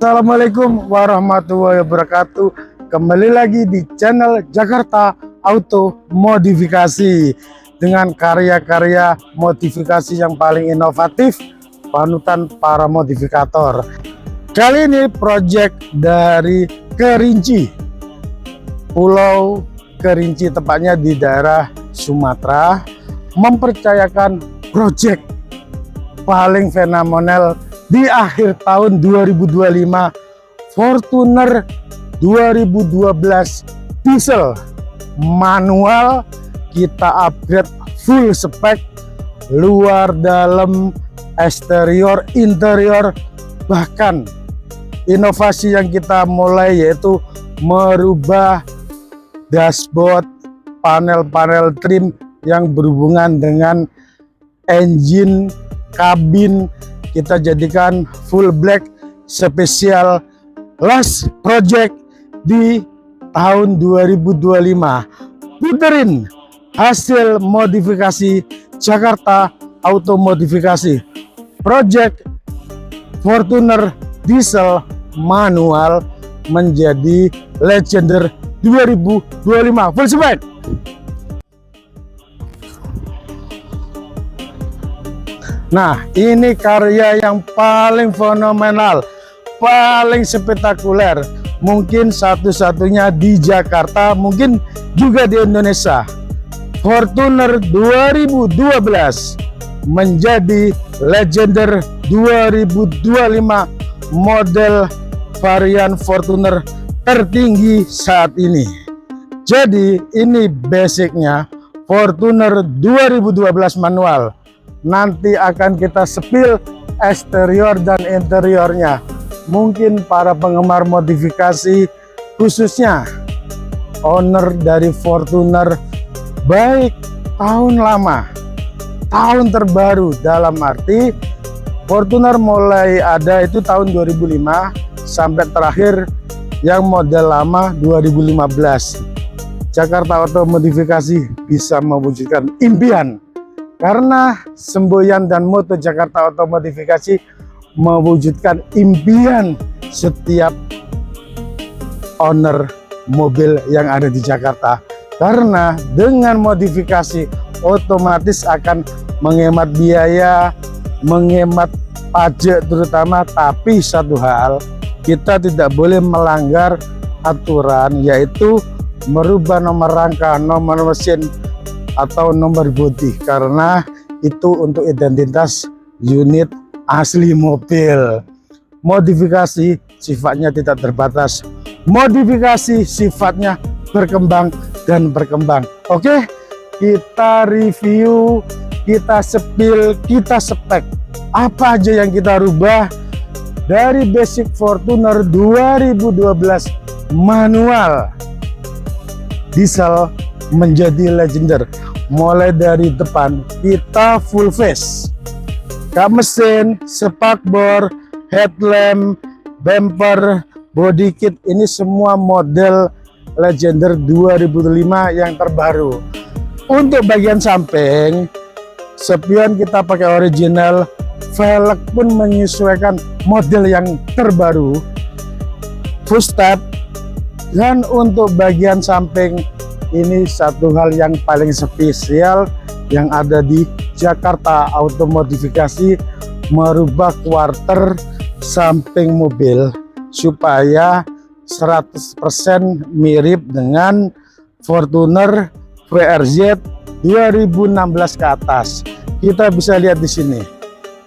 Assalamualaikum warahmatullahi wabarakatuh. Kembali lagi di channel Jakarta Auto Modifikasi dengan karya-karya modifikasi yang paling inovatif, panutan para modifikator. Kali ini project dari Kerinci, Pulau Kerinci, tepatnya di daerah Sumatera, mempercayakan project paling fenomenal di akhir tahun 2025, Fortuner 2012 diesel manual. Kita upgrade full spek, luar dalam, eksterior, interior, bahkan inovasi yang kita mulai yaitu merubah dashboard, panel-panel trim yang berhubungan dengan engine, kabin, kita jadikan full black, spesial last project di tahun 2025. Puterin hasil modifikasi Jakarta Auto Modifikasi, project Fortuner diesel manual menjadi Legender 2025 full spec. Nah, ini karya yang paling fenomenal, paling spektakuler, mungkin satu-satunya di Jakarta, mungkin juga di Indonesia. Fortuner 2012 menjadi Legender 2025, model varian Fortuner tertinggi saat ini. Jadi ini basicnya Fortuner 2012 manual. Nanti akan kita sepil eksterior dan interiornya. Mungkin para penggemar modifikasi, khususnya owner dari Fortuner, baik tahun lama, tahun terbaru, dalam arti Fortuner mulai ada itu tahun 2005 sampai terakhir yang model lama 2015. Jakarta Auto Modifikasi bisa mewujudkan impian, karena semboyan dan moto Jakarta Auto Modifikasi mewujudkan impian setiap owner mobil yang ada di Jakarta. Karena dengan modifikasi otomatis akan menghemat biaya, menghemat pajak terutama. Tapi satu hal, kita tidak boleh melanggar aturan, yaitu merubah nomor rangka, nomor mesin, atau nomor bodi, karena itu untuk identitas unit asli mobil. Modifikasi sifatnya tidak terbatas, modifikasi sifatnya berkembang dan berkembang. Oke, kita review, kita sepil, kita spek apa aja yang kita rubah dari basic Fortuner 2012 manual diesel menjadi Legender. Mulai dari depan kita full face, kap mesin, spakbor, headlamp, bumper, body kit, ini semua model Legender 2005 yang terbaru. Untuk bagian samping, spion kita pakai original, velg pun menyesuaikan model yang terbaru, full step. Dan untuk bagian samping, ini satu hal yang paling spesial yang ada di Jakarta Auto Modifikasi, merubah quarter samping mobil supaya 100% mirip dengan Fortuner VRZ 2016 ke atas. Kita bisa lihat di sini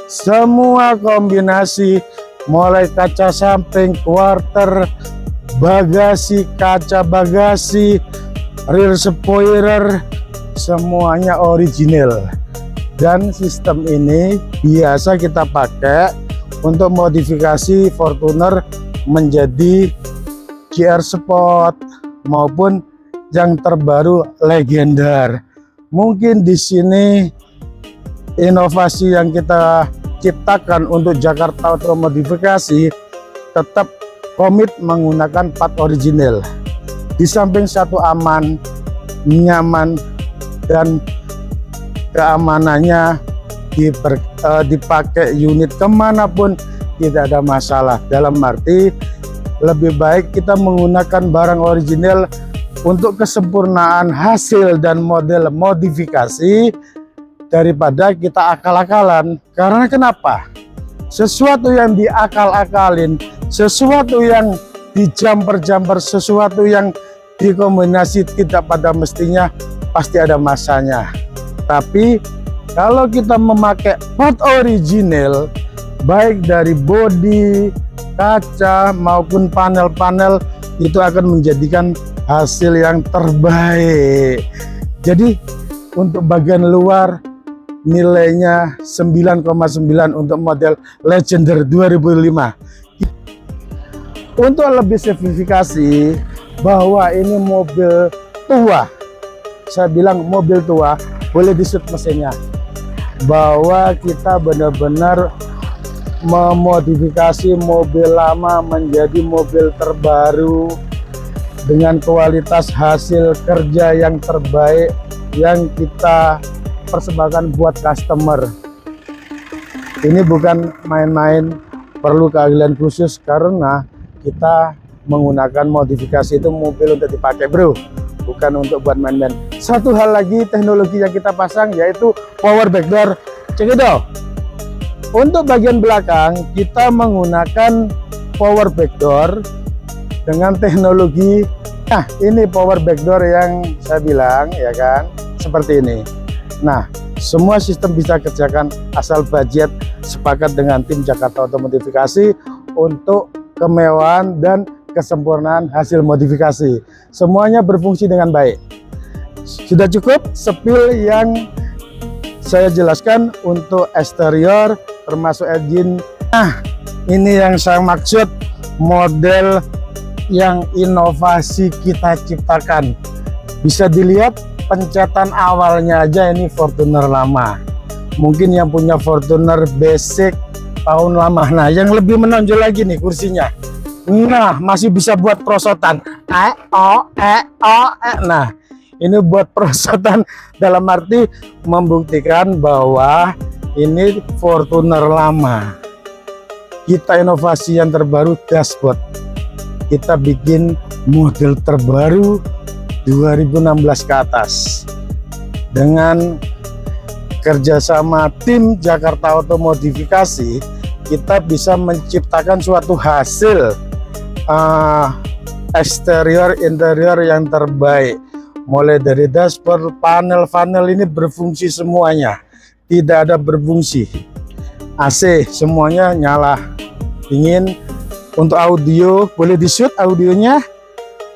semua kombinasi, mulai kaca samping, quarter, bagasi, kaca bagasi, rear spoiler, semuanya original. Dan sistem ini biasa kita pakai untuk modifikasi Fortuner menjadi GR Sport maupun yang terbaru Legender. Mungkin di sini inovasi yang kita ciptakan untuk Jakarta Auto Modifikasi tetap komit menggunakan part original. Di samping satu aman, nyaman, dan keamanannya dipakai unit kemanapun tidak ada masalah. Dalam arti lebih baik kita menggunakan barang original untuk kesempurnaan hasil dan model modifikasi daripada kita akal-akalan. Karena kenapa? Sesuatu yang diakal-akalin, sesuatu yang dijamper-jamper, sesuatu yang dikombinasi tidak pada mestinya, pasti ada masanya. Tapi kalau kita memakai part original, baik dari bodi, kaca maupun panel-panel, itu akan menjadikan hasil yang terbaik. Jadi untuk bagian luar nilainya 9,9 untuk model Legender 2005. Untuk lebih spesifikasi bahwa ini mobil tua, saya bilang mobil tua, boleh di-shoot mesinnya, bahwa kita benar-benar memodifikasi mobil lama menjadi mobil terbaru dengan kualitas hasil kerja yang terbaik yang kita persembahkan buat customer. Ini bukan main-main, perlu keahlian khusus karena kita menggunakan modifikasi itu mobil untuk dipakai bro, bukan untuk buat main-main. Satu hal lagi teknologi yang kita pasang yaitu power backdoor. Cek itu. Untuk bagian belakang kita menggunakan power backdoor dengan teknologi. Nah, ini power backdoor yang saya bilang ya kan, seperti ini. Nah, semua sistem bisa kerjakan asal budget sepakat dengan tim Jakarta Auto Modifikasi untuk kemewahan dan kesempurnaan hasil modifikasi. Semuanya berfungsi dengan baik. Sudah cukup spill yang saya jelaskan untuk eksterior termasuk engine. Nah, ini yang saya maksud model yang inovasi kita ciptakan. Bisa dilihat pencatan awalnya aja ini Fortuner lama. Mungkin yang punya Fortuner basic tahun lama. Nah, yang lebih menonjol lagi nih kursinya. Nah, masih bisa buat perosotan. Nah, ini buat perosotan dalam arti membuktikan bahwa ini Fortuner lama. Kita inovasi yang terbaru, dashboard. Kita bikin model terbaru 2016 ke atas. Dengan kerjasama tim Jakarta Auto Modifikasi, kita bisa menciptakan suatu hasil eksterior interior yang terbaik. Mulai dari dashboard, panel-panel ini berfungsi semuanya, tidak ada berfungsi. AC semuanya nyala dingin. Untuk audio boleh di-shoot audionya,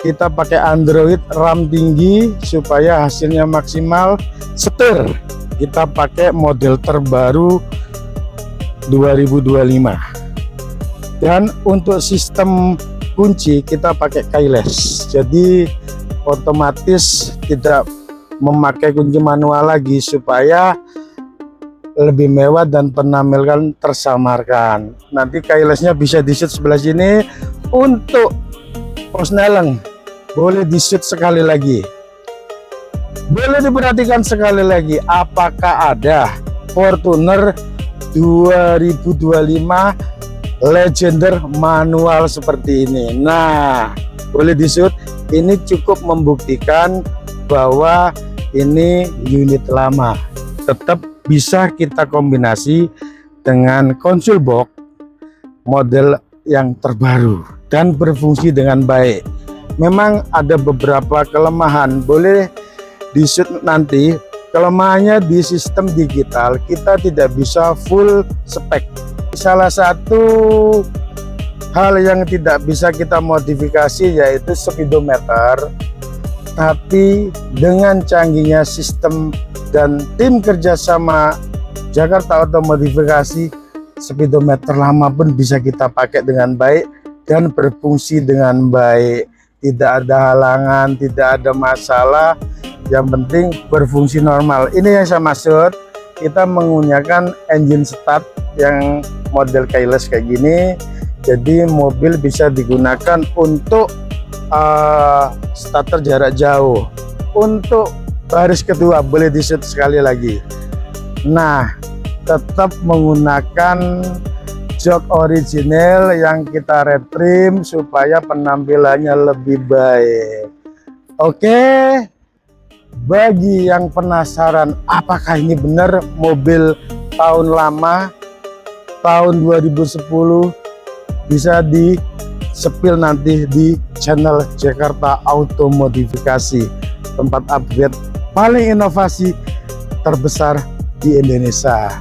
kita pakai Android RAM tinggi supaya hasilnya maksimal. Setir kita pakai model terbaru 2025. Dan untuk sistem kunci kita pakai keyless, jadi otomatis tidak memakai kunci manual lagi supaya lebih mewah dan penampilan tersamarkan. Nanti keylessnya bisa di-shoot sebelah sini. Untuk persneleng boleh di-shoot sekali lagi. Boleh diperhatikan sekali lagi, apakah ada Fortuner 2025 Legender manual seperti ini. Nah, boleh di-shoot. Ini cukup membuktikan bahwa ini unit lama. Tetap bisa kita kombinasi dengan konsul box model yang terbaru dan berfungsi dengan baik. Memang ada beberapa kelemahan, boleh di-shoot nanti. Kelemahannya di sistem digital, kita tidak bisa full spek. Salah satu hal yang tidak bisa kita modifikasi yaitu speedometer. Tapi dengan canggihnya sistem dan tim kerjasama Jakarta Auto Modifikasi, speedometer lama pun bisa kita pakai dengan baik dan berfungsi dengan baik. Tidak ada halangan, tidak ada masalah. Yang penting berfungsi normal. Ini yang saya maksud, kita menggunakan engine start yang model keyless kayak gini. Jadi mobil bisa digunakan untuk starter jarak jauh. Untuk baris kedua boleh di-shoot sekali lagi. Nah, tetap menggunakan jok original yang kita retrim supaya penampilannya lebih baik. Oke, bagi yang penasaran apakah ini benar mobil tahun lama tahun 2010, bisa di sepil nanti di channel Jakarta Auto Modifikasi, tempat upgrade paling inovasi terbesar di Indonesia.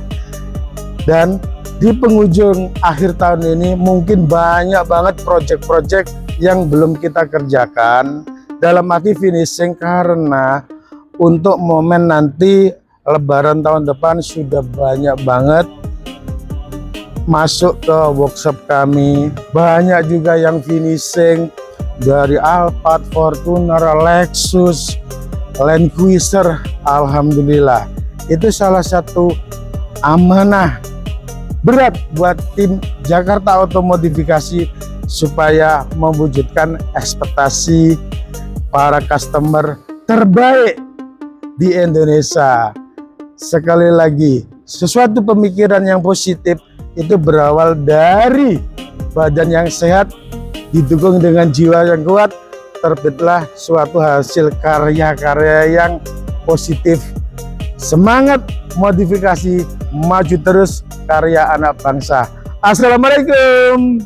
Dan di penghujung akhir tahun ini mungkin banyak banget project-project yang belum kita kerjakan dalam arti finishing, karena untuk momen nanti Lebaran tahun depan sudah banyak banget masuk ke workshop kami. Banyak juga yang finishing dari Alphard, Fortuner, Lexus, Land Cruiser. Alhamdulillah, itu salah satu amanah berat buat tim Jakarta Auto Modifikasi supaya mewujudkan ekspektasi para customer terbaik di Indonesia. Sekali lagi, sesuatu pemikiran yang positif itu berawal dari badan yang sehat didukung dengan jiwa yang kuat, terbitlah suatu hasil karya-karya yang positif. Semangat modifikasi, maju terus, karya anak bangsa. Assalamualaikum.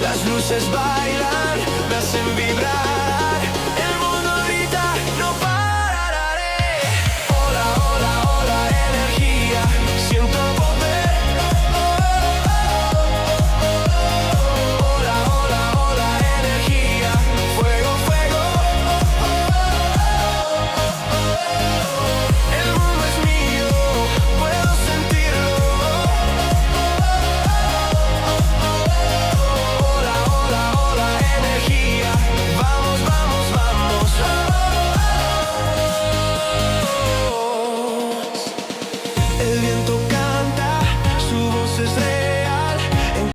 Las luces bailan, me hacen vibrar.